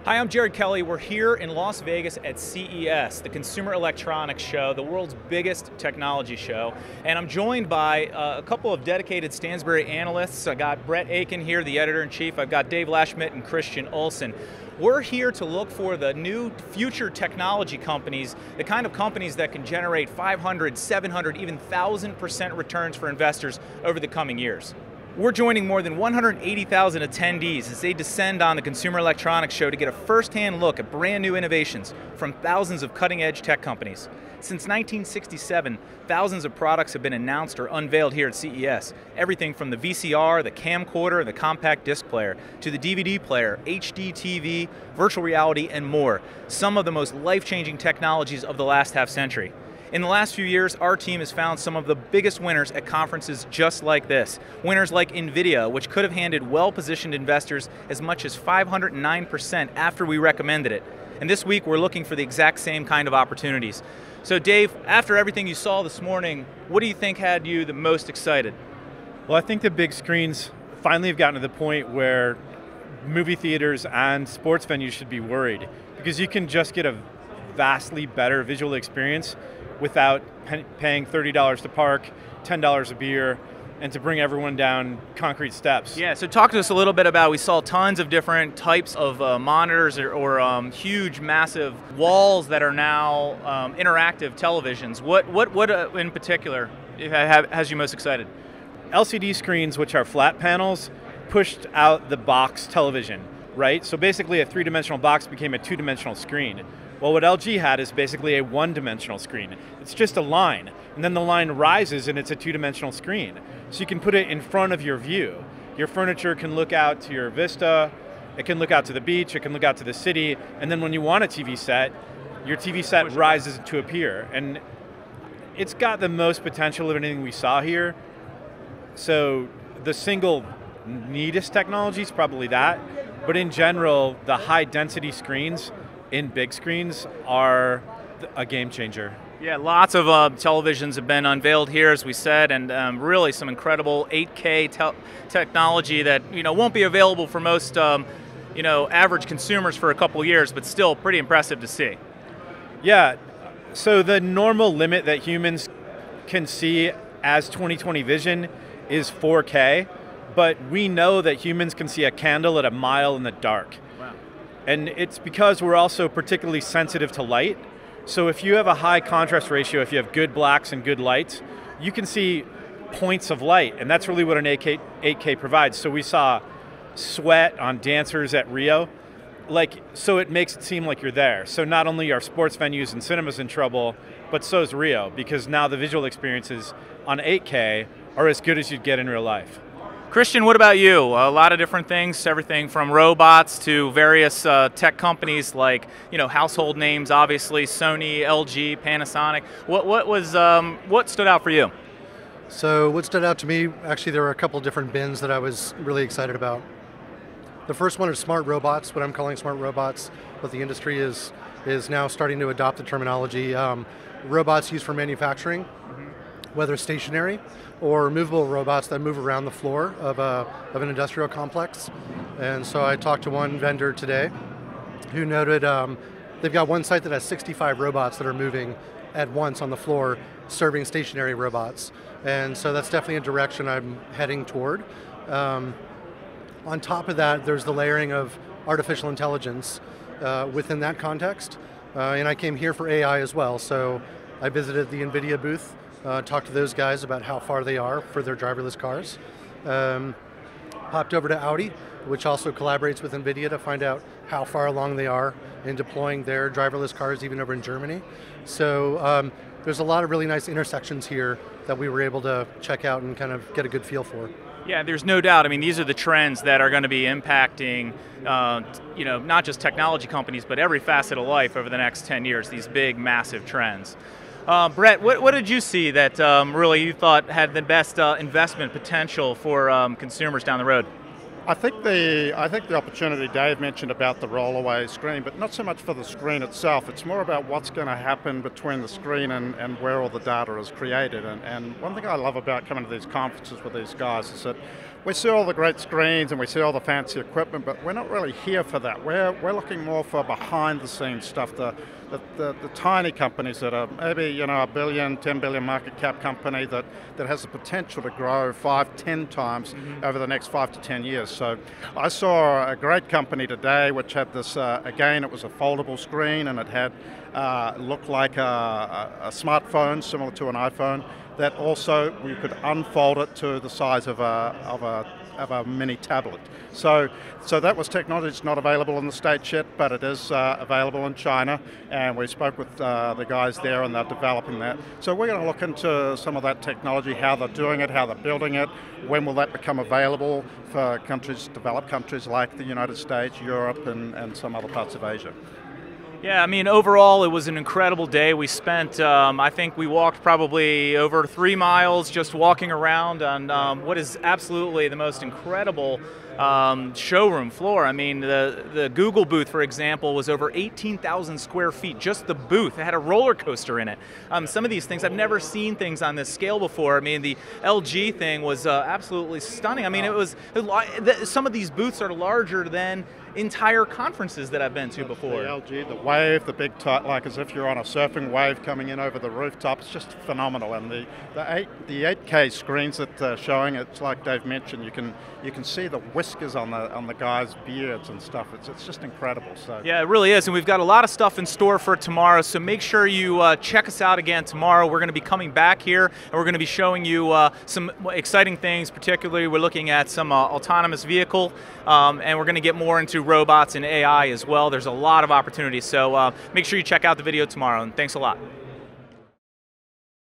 Hi, I'm Jared Kelly. We're here in Las Vegas at CES, the Consumer Electronics Show, the world's biggest technology show. And I'm joined by a couple of dedicated Stansberry analysts. I got Brett Aiken here, the editor-in-chief. I've got Dave Lashmitt and Christian Olson. We're here to look for the new future technology companies, the kind of companies that can generate 500, 700, even 1,000% returns for investors over the coming years. We're joining more than 180,000 attendees as they descend on the Consumer Electronics Show to get a first-hand look at brand new innovations from thousands of cutting-edge tech companies. Since 1967, thousands of products have been announced or unveiled here at CES. Everything from the VCR, the camcorder, the compact disc player, to the DVD player, HD TV, virtual reality, and more. Some of the most life-changing technologies of the last half-century. In the last few years, our team has found some of the biggest winners at conferences just like this. Winners like NVIDIA, which could have handed well-positioned investors as much as 509% after we recommended it. And this week, we're looking for the exact same kind of opportunities. So Dave, after everything you saw this morning, what do you think had you the most excited? Well, I think the big screens finally have gotten to the point where movie theaters and sports venues should be worried, because you can just get a vastly better visual experience without paying $30 to park, $10 a beer, and to bring everyone down concrete steps. Yeah, so talk to us a little bit about, we saw tons of different types of monitors or huge, massive walls that are now interactive televisions. What in particular has you most excited? LCD screens, which are flat panels, pushed out the box television, right? So basically a three-dimensional box became a two-dimensional screen. Well, what LG had is basically a one-dimensional screen. It's just a line, and then the line rises and it's a two-dimensional screen. So you can put it in front of your view. Your furniture can look out to your vista, it can look out to the beach, it can look out to the city, and then when you want a TV set, your TV set rises to appear. And it's got the most potential of anything we saw here. So the single neatest technology is probably that, but in general, the high-density screens in big screens are a game changer. Yeah, lots of televisions have been unveiled here, as we said, and really some incredible 8K technology that won't be available for most average consumers for a couple years, but still pretty impressive to see. Yeah, so the normal limit that humans can see as 20/20 vision is 4K, but we know that humans can see a candle at a mile in the dark. And it's because we're also particularly sensitive to light. So if you have a high contrast ratio, if you have good blacks and good lights, you can see points of light, and that's really what an 8K provides. So we saw sweat on dancers at Rio, so it makes it seem like you're there. So not only are sports venues and cinemas in trouble, but so is Rio, because now the visual experiences on 8K are as good as you'd get in real life. Christian, what about you? A lot of different things, everything from robots to various tech companies like household names, obviously Sony, LG, Panasonic. What stood out for you? So what stood out to me, actually there were a couple different bins that I was really excited about. The first one is smart robots, what I'm calling smart robots, but the industry is now starting to adopt the terminology. Robots used for manufacturing, whether stationary or movable robots that move around the floor of an industrial complex. And so I talked to one vendor today who noted they've got one site that has 65 robots that are moving at once on the floor, serving stationary robots. And so that's definitely a direction I'm heading toward. On top of that, there's the layering of artificial intelligence within that context. And I came here for AI as well. So I visited the NVIDIA booth, talked to those guys about how far they are for their driverless cars. Popped over to Audi, which also collaborates with NVIDIA to find out how far along they are in deploying their driverless cars, even over in Germany. So there's a lot of really nice intersections here that we were able to check out and kind of get a good feel for. Yeah, there's no doubt. I mean, these are the trends that are going to be impacting, not just technology companies, but every facet of life over the next 10 years, these big, massive trends. Brett, what did you see that really you thought had the best investment potential for consumers down the road? I think the opportunity Dave mentioned about the roll-away screen, but not so much for the screen itself. It's more about what's going to happen between the screen and where all the data is created. And one thing I love about coming to these conferences with these guys is that we see all the great screens and we see all the fancy equipment, but we're not really here for that. We're looking more for behind the scenes stuff, the tiny companies that are maybe a billion, 10 billion market cap company that has the potential to grow 5, 10 times over the next 5 to 10 years. So I saw a great company today which had this, again, it was a foldable screen and it had looked like a smartphone similar to an iPhone, that also you could unfold it to the size of a mini tablet. So that was technology that's not available in the States yet, but it is available in China, and we spoke with the guys there and they're developing that. So we're going to look into some of that technology, how they're doing it, how they're building it, when will that become available for countries, developed countries like the United States, Europe, and some other parts of Asia. Yeah, I mean, overall, it was an incredible day. We spent, I think we walked probably over 3 miles just walking around on what is absolutely the most incredible showroom floor. I mean, the Google booth, for example, was over 18,000 square feet, just the booth. It had a roller coaster in it. Some of these things, I've never seen things on this scale before. I mean, the LG thing was absolutely stunning. I mean, some of these booths are larger than entire conferences that I've been to before. The LG, the wave, the big, like as if you're on a surfing wave coming in over the rooftop, it's just phenomenal. And the 8K screens that they're showing, it's like Dave mentioned, you can see the whiskers on the guys' beards and stuff. It's just incredible. So yeah, it really is, and we've got a lot of stuff in store for tomorrow. So make sure you check us out again tomorrow. We're going to be coming back here, and we're going to be showing you some exciting things. Particularly, we're looking at some autonomous vehicle, and we're going to get more into robots and AI as well. There's a lot of opportunities, so make sure you check out the video tomorrow, and thanks a lot.